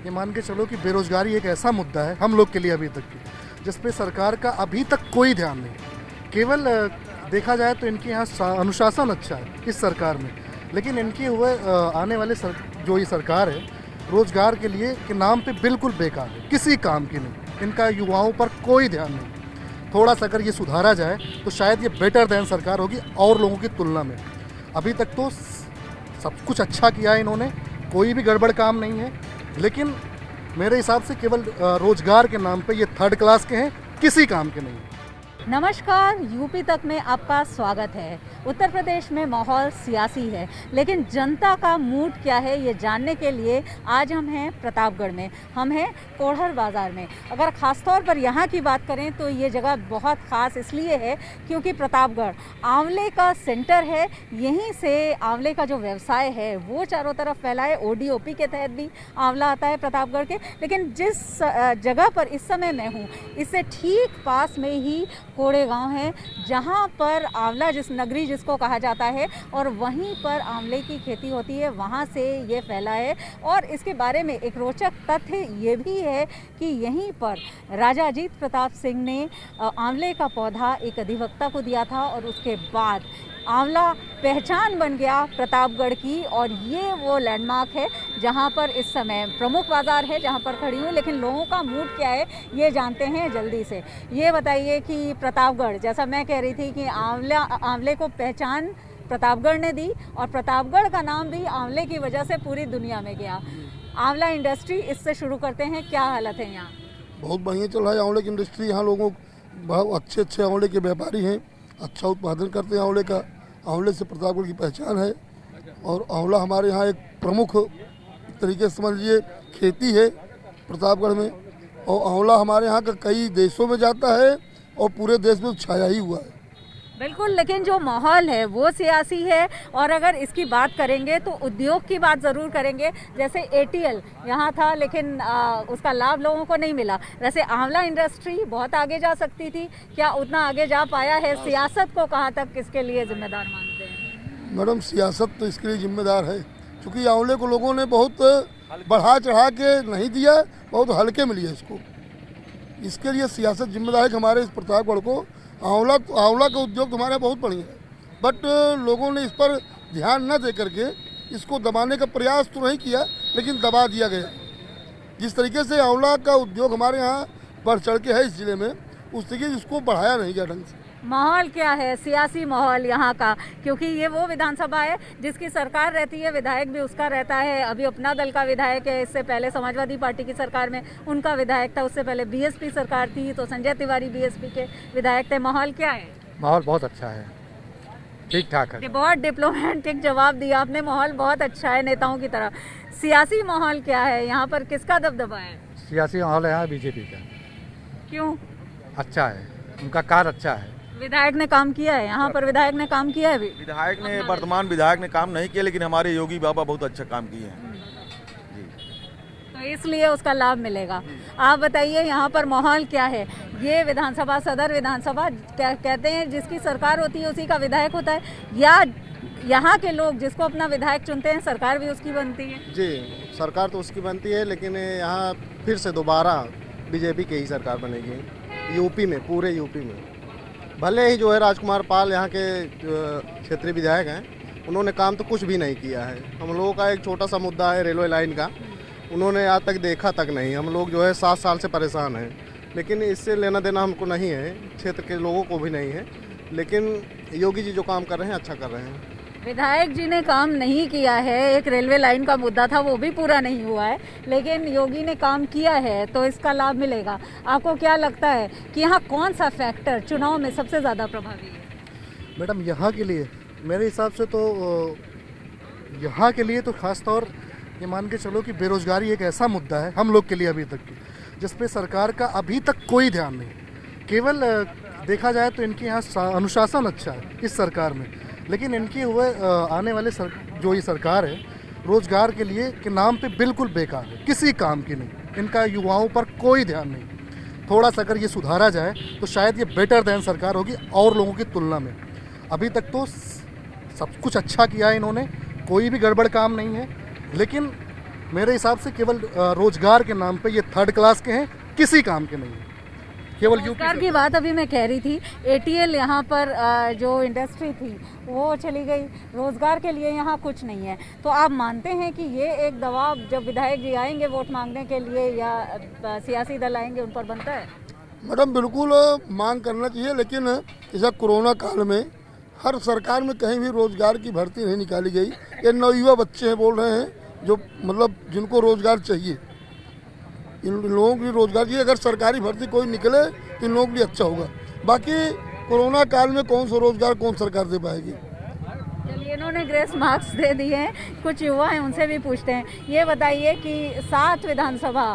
ये मान के चलो कि बेरोजगारी एक ऐसा मुद्दा है हम लोग के लिए अभी तक की, जिस पे सरकार का अभी तक कोई ध्यान नहीं। केवल देखा जाए तो इनके यहाँ अनुशासन अच्छा है इस सरकार में, लेकिन इनके हुए आने वाले जो ये सरकार है रोजगार के लिए के नाम पे बिल्कुल बेकार है, किसी काम की नहीं। इनका युवाओं पर कोई ध्यान नहीं। थोड़ा सा अगर ये सुधारा जाए तो शायद ये बेटर दैन सरकार होगी और लोगों की तुलना में। अभी तक तो सब कुछ अच्छा किया है इन्होंने, कोई भी गड़बड़ काम नहीं है, लेकिन मेरे हिसाब से केवल रोजगार के नाम पे ये थर्ड क्लास के हैं, किसी काम के नहीं। नमस्कार, यूपी तक में आपका स्वागत है। उत्तर प्रदेश में माहौल सियासी है, लेकिन जनता का मूड क्या है ये जानने के लिए आज हम हैं प्रतापगढ़ में, हम हैं कोढ़र बाज़ार में। अगर ख़ास तौर पर यहाँ की बात करें तो ये जगह बहुत ख़ास इसलिए है क्योंकि प्रतापगढ़ आंवले का सेंटर है। यहीं से आंवले का जो व्यवसाय है वो चारों तरफ फैला है। ODOP के तहत भी आंवला आता है प्रतापगढ़ के, लेकिन जिस जगह पर इस समय मैं हूँ इससे ठीक पास में ही कोड़े गांव है, जहां पर आंवला जिस नगरी जिसको कहा जाता है और वहीं पर आंवले की खेती होती है, वहां से ये फैला है। और इसके बारे में एक रोचक तथ्य ये भी है कि यहीं पर राजा अजीत प्रताप सिंह ने आंवले का पौधा एक अधिवक्ता को दिया था और उसके बाद आंवला पहचान बन गया प्रतापगढ़ की। और ये वो लैंडमार्क है जहाँ पर इस समय प्रमुख बाज़ार है जहाँ पर खड़ी हूँ, लेकिन लोगों का मूड क्या है ये जानते हैं जल्दी से। ये बताइए कि प्रतापगढ़, जैसा मैं कह रही थी कि आंवले को पहचान प्रतापगढ़ ने दी और प्रतापगढ़ का नाम भी आंवले की वजह से पूरी दुनिया में गया। आंवला इंडस्ट्री, इससे शुरू करते हैं, क्या हालत है यहाँ? बहुत बढ़िया चल रहा है आंवले की इंडस्ट्री। यहाँ लोगों बहुत अच्छे आंवले के व्यापारी हैं, अच्छा उत्पादन करते हैं आंवले का। आंवले से प्रतापगढ़ की पहचान है और आंवला हमारे यहाँ एक प्रमुख तरीके से समझ लीजिए खेती है प्रतापगढ़ में। और आंवला हमारे यहाँ का कई देशों में जाता है और पूरे देश में छाया ही हुआ है। बिल्कुल, लेकिन जो माहौल है वो सियासी है। और अगर इसकी बात करेंगे तो उद्योग की बात ज़रूर करेंगे। जैसे ATL यहाँ था, लेकिन उसका लाभ लोगों को नहीं मिला। वैसे आंवला इंडस्ट्री बहुत आगे जा सकती थी, क्या उतना आगे जा पाया है? सियासत को कहाँ तक इसके लिए जिम्मेदार मानते हैं? मैडम, सियासत तो इसके लिए जिम्मेदार है, क्योंकि आंवले को लोगों ने बहुत बढ़ा चढ़ा के नहीं दिया, बहुत हल्के में लिया इसको। इसके लिए सियासत जिम्मेदार है कि हमारे इस प्रतापगढ़ को आंवला का उद्योग तो हमारे बहुत बढ़िया है, बट लोगों ने इस पर ध्यान न दे करके इसको दबाने का प्रयास तो नहीं किया, लेकिन दबा दिया गया। जिस तरीके से आंवला का उद्योग हमारे यहाँ बढ़ चढ़ के है इस जिले में, उस तरीके से इसको बढ़ाया नहीं गया ढंग से। माहौल क्या है, सियासी माहौल यहाँ का? क्योंकि ये वो विधानसभा है जिसकी सरकार रहती है, विधायक भी उसका रहता है। अभी अपना दल का विधायक है, इससे पहले समाजवादी पार्टी की सरकार में उनका विधायक था, उससे पहले BSP सरकार थी तो संजय तिवारी BSP के विधायक थे। माहौल क्या है? माहौल बहुत अच्छा है, ठीक ठाक है। बहुत डिप्लोमेटिक जवाब दिया आपने, माहौल बहुत अच्छा है नेताओं की तरह। सियासी माहौल क्या है यहाँ पर, किसका दबदबा है? सियासी माहौल है BJP का। क्यों? अच्छा है, उनका कार्य अच्छा है। विधायक ने काम किया है यहाँ पर? विधायक ने काम किया है अभी? वर्तमान विधायक ने काम नहीं किया, लेकिन हमारे योगी बाबा बहुत अच्छा काम किए हैं जी। तो इसलिए उसका लाभ मिलेगा। आप बताइए यहाँ पर माहौल क्या है? ये विधानसभा, सदर विधानसभा कहते हैं जिसकी सरकार होती है उसी का विधायक होता है, या यहाँ के लोग जिसको अपना विधायक चुनते हैं सरकार भी उसकी बनती है? जी, सरकार तो उसकी बनती है, लेकिन यहाँ फिर से दोबारा BJP की ही सरकार बनेगी यूपी में, पूरे यूपी में। भले ही जो है राजकुमार पाल यहाँ के क्षेत्रीय विधायक हैं, उन्होंने काम तो कुछ भी नहीं किया है। हम लोगों का एक छोटा सा मुद्दा है रेलवे लाइन का, उन्होंने आज तक देखा तक नहीं। हम लोग जो है 7 साल से परेशान हैं, लेकिन इससे लेना देना हमको नहीं है, क्षेत्र के लोगों को भी नहीं है। लेकिन योगी जी जो काम कर रहे हैं अच्छा कर रहे हैं। विधायक जी ने काम नहीं किया है, एक रेलवे लाइन का मुद्दा था वो भी पूरा नहीं हुआ है, लेकिन योगी ने काम किया है तो इसका लाभ मिलेगा। आपको क्या लगता है कि यहाँ कौन सा फैक्टर चुनाव में सबसे ज़्यादा प्रभावी है? मैडम, यहाँ के लिए मेरे हिसाब से तो यहाँ के लिए तो ख़ास तौर ये मान के चलो कि बेरोजगारी एक ऐसा मुद्दा है हम लोग के लिए अभी तक की, जिस पे सरकार का अभी तक कोई ध्यान नहीं। केवल देखा जाए तो इनके यहाँ अनुशासन अच्छा है इस सरकार में, लेकिन इनके हुए आने वाले जो ये सरकार है रोजगार के लिए के नाम पे बिल्कुल बेकार है, किसी काम की नहीं। इनका युवाओं पर कोई ध्यान नहीं। थोड़ा सा अगर ये सुधारा जाए तो शायद ये बेटर दैन सरकार होगी और लोगों की तुलना में। अभी तक तो सब कुछ अच्छा किया है इन्होंने, कोई भी गड़बड़ काम नहीं है, लेकिन मेरे हिसाब से केवल रोजगार के नाम पे ये थर्ड क्लास के हैं, किसी काम के नहीं हैं। केवल रोजगार की बात अभी मैं कह रही थी, एटीएल यहाँ पर जो इंडस्ट्री थी वो चली गई, रोजगार के लिए यहाँ कुछ नहीं है। तो आप मानते हैं कि ये एक दबाव जब विधायक जी आएंगे वोट मांगने के लिए या सियासी दल आएंगे उन पर बनता है? मैडम बिल्कुल मांग करना चाहिए, लेकिन इस कोरोना काल में हर सरकार में कहीं भी रोजगार की भर्ती नहीं निकाली गई। ये नवयुवा बच्चे हैं बोल रहे हैं, जो मतलब जिनको रोजगार चाहिए, इन लोगों की रोजगार चाहिए। अगर सरकारी भर्ती कोई निकले तो इन लोगों के लिए अच्छा होगा। बाकी कोरोना काल में कौन सा रोजगार कौन सरकार दे पाएगी। चलिए, इन्होंने ग्रेस मार्क्स दे दिए हैं, कुछ युवा हैं उनसे भी पूछते हैं। ये बताइए कि 7 विधानसभा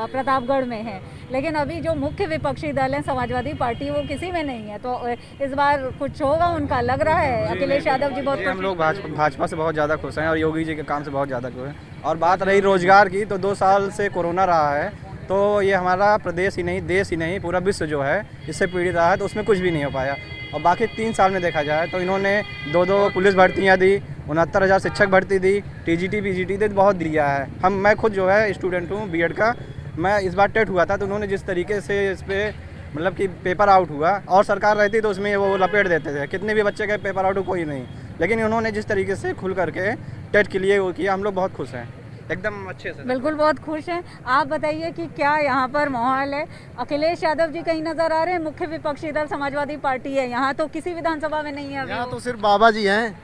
प्रतापगढ़ में है, लेकिन अभी जो मुख्य विपक्षी दल है समाजवादी पार्टी वो किसी में नहीं है, तो इस बार कुछ होगा उनका, लग रहा है? अखिलेश यादव जी बहुत हम लोग भाजपा से बहुत ज़्यादा खुश हैं और योगी जी के काम से बहुत ज़्यादा खुश हैं। और बात रही रोजगार की, तो 2 साल से कोरोना रहा है, तो ये हमारा प्रदेश ही नहीं, देश ही नहीं, पूरा विश्व जो है इससे पीड़ित रहा है, तो उसमें कुछ भी नहीं हो पाया। और बाकी 3 साल में देखा जाए तो इन्होंने 2 पुलिस भर्तियां दी, 69,000 शिक्षक भर्ती दी, टीजीटी पीजीटी दे बहुत दिया है। मैं खुद जो है स्टूडेंट हूँ बीएड का। मैं इस बार टेट हुआ था, तो उन्होंने जिस तरीके से इस पर मतलब कि पेपर आउट हुआ, और सरकार रहती तो उसमें वो लपेट देते थे, कितने भी बच्चे के पेपर आउट कोई नहीं। लेकिन इन्होंने जिस तरीके से खुल करके टेट के लिए वो किया, हम लोग बहुत खुश हैं, एकदम अच्छे से। बिल्कुल बहुत खुश हैं। आप बताइए कि क्या यहाँ पर माहौल है? अखिलेश यादव जी कहीं नजर आ रहे हैं? मुख्य विपक्षी दल समाजवादी पार्टी है, यहाँ तो किसी विधानसभा में नहीं है। यहाँ तो सिर्फ बाबा जी हैं,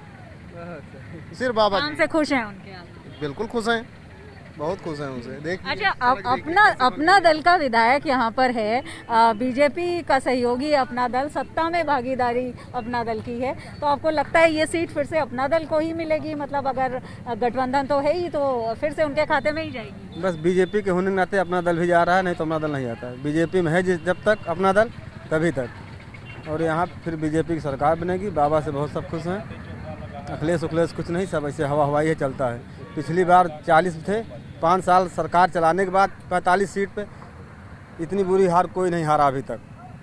सिर्फ बाबा काम जी। से खुश हैं उनके आप? बिल्कुल खुश हैं, बहुत खुश हैं उनसे। देख अच्छा, अपना दल का विधायक यहाँ पर है, बीजेपी का सहयोगी अपना दल, सत्ता में भागीदारी अपना दल की है, तो आपको लगता है ये सीट फिर से अपना दल को ही मिलेगी? मतलब अगर गठबंधन तो है ही, तो फिर से उनके खाते में ही जाएगी? बस बीजेपी के होने के नाते अपना दल भी जा रहा है, नहीं तो अपना दल नहीं आता है। बीजेपी में है जब तक अपना दल तभी तक, और यहाँ फिर बीजेपी की सरकार बनेगी। बाबा से बहुत सब खुश हैं, अखिलेश कुछ नहीं, सब ऐसे हवा हवाई ही चलता है। पिछली बार 40 थे, 5 साल सरकार चलाने के बाद 45 सीट पे इतनी बुरी हार कोई नहीं हारा अभी तक।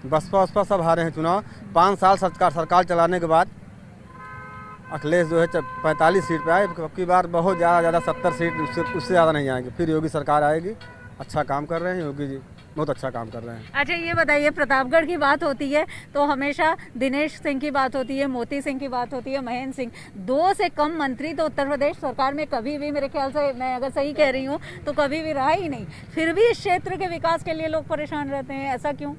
बसपा सब हारे हैं चुनाव। 5 साल सरकार चलाने के बाद अखिलेश जो है 45 सीट पे आए, अब की बार बहुत ज़्यादा 70 सीट, उससे ज़्यादा नहीं आएंगे। फिर योगी सरकार आएगी। अच्छा काम कर रहे हैं योगी जी, बहुत अच्छा काम कर रहे हैं। अच्छा, ये बताइए, प्रतापगढ़ की बात होती है तो हमेशा दिनेश सिंह की बात होती है, मोती सिंह की बात होती है, महेंद्र सिंह, 2 से कम मंत्री तो उत्तर प्रदेश सरकार में कभी भी, मेरे ख्याल से, मैं अगर सही कह रही हूँ तो कभी भी रहा ही नहीं। फिर भी इस क्षेत्र के विकास के लिए लोग परेशान रहते हैं, ऐसा क्यों?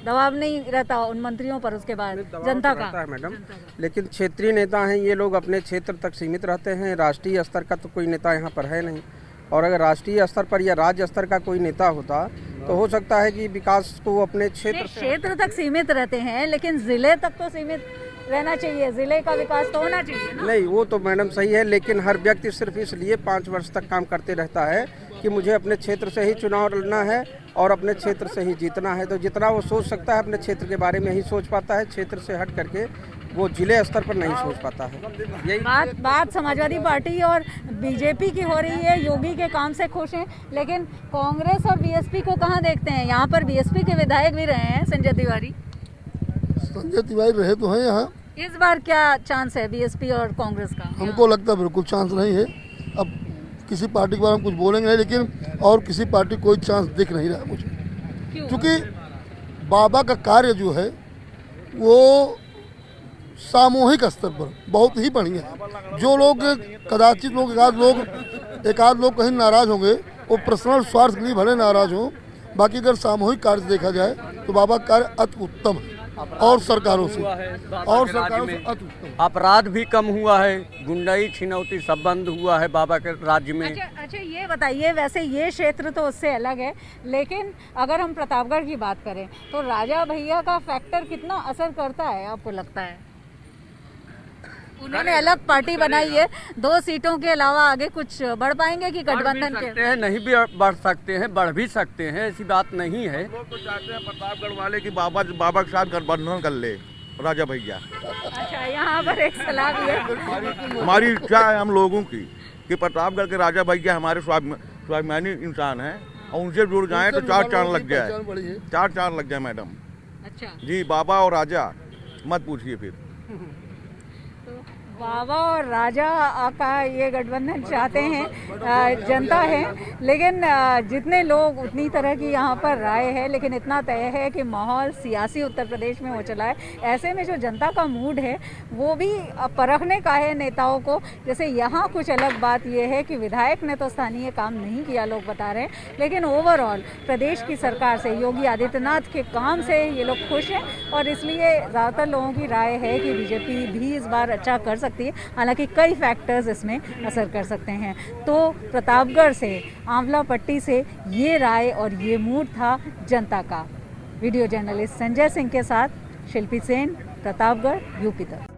दबाव नहीं रहता उन मंत्रियों पर उसके बाद जनता का? है मैडम, लेकिन क्षेत्रीय नेता हैं ये लोग, अपने क्षेत्र तक सीमित रहते हैं। राष्ट्रीय स्तर का तो कोई नेता यहाँ पर है नहीं, और अगर राष्ट्रीय स्तर पर या राज्य स्तर का कोई नेता होता तो हो सकता है कि विकास को अपने क्षेत्र तक सीमित रहते हैं, लेकिन जिले तक तो सीमित रहना चाहिए, जिले का विकास तो होना चाहिए ना? नहीं, वो तो मैडम सही है, लेकिन हर व्यक्ति सिर्फ इसलिए 5 वर्ष तक काम करते रहता है कि मुझे अपने क्षेत्र से ही चुनाव लड़ना है और अपने क्षेत्र से ही जीतना है। तो जितना वो सोच सकता है अपने क्षेत्र के बारे में ही सोच पाता है, क्षेत्र से हट करके वो जिले स्तर पर नहीं सोच पाता है। यही बात समाजवादी पार्टी और बीजेपी की हो रही है, योगी के काम से खुश हैं, लेकिन कांग्रेस और बीएसपी को कहाँ देखते हैं? यहाँ पर बीएसपी के विधायक भी रहे हैं संजय तिवारी रहे तो हैं यहाँ। इस बार क्या चांस है बीएसपी और कांग्रेस का? हमको लगता है बिल्कुल चांस नहीं है। अब किसी पार्टी के बारे में कुछ बोलेंगे नहीं, लेकिन और किसी पार्टी कोई चांस दिख नहीं रहा है मुझे, क्योंकि बाबा का कार्य जो है वो सामूहिक स्तर पर बहुत ही बढ़िया है। जो लोग कदाचित लोग एकाध लोग कहीं नाराज होंगे, वो पर्सनल स्वार्थ के लिए भले नाराज हो, बाकी अगर सामूहिक कार्य देखा जाए तो बाबा का कार्य अति उत्तम है, और सरकारों से अति उत्तम। अपराध भी कम हुआ है, गुंडाई छिनौती सब बंद हुआ है बाबा के राज्य में। अच्छा, ये बताइए, वैसे ये क्षेत्र तो उससे अलग है, लेकिन अगर हम प्रतापगढ़ की बात करें तो राजा भैया का फैक्टर कितना असर करता है आपको लगता है? उन्होंने अलग पार्टी बनाई है, 2 सीटों के अलावा आगे कुछ बढ़ पाएंगे कि गठबंधन के? नहीं भी बढ़ सकते हैं, बढ़ भी सकते हैं, ऐसी बात नहीं है। लोग तो चाहते हैं प्रतापगढ़ वाले की बाबा के साथ गठबंधन कर ले राजा भैया। अच्छा, यहाँ पर एक सलाह भी है। हमारी इच्छा है हम लोगों की कि प्रतापगढ़ के राजा भैया हमारे स्वाभिमानी इंसान हैं, और उनसे जुड़ जाए तो 4 चांद लग जाए, 4 चांद लग जाए मैडम। अच्छा जी, बाबा और राजा मत पूछिए फिर। बाबा और राजा का ये गठबंधन चाहते हैं जनता है, लेकिन जितने लोग उतनी तरह की यहाँ पर राय है। लेकिन इतना तय है कि माहौल सियासी उत्तर प्रदेश में हो चला है। ऐसे में जो जनता का मूड है वो भी परखने का है नेताओं को। जैसे यहाँ कुछ अलग बात ये है कि विधायक ने तो स्थानीय काम नहीं किया, लोग बता रहे हैं, लेकिन ओवरऑल प्रदेश की सरकार से, योगी आदित्यनाथ के काम से ये लोग खुश हैं और इसलिए ज़्यादातर लोगों की राय है कि बीजेपी भी इस बार अच्छा कर सकती है। हालांकि कई फैक्टर्स इसमें असर कर सकते हैं। तो प्रतापगढ़ से, आंवला पट्टी से ये राय और ये मूड था जनता का। वीडियो जर्नलिस्ट संजय सिंह के साथ शिल्पी सेन, प्रतापगढ़, यूपी तक।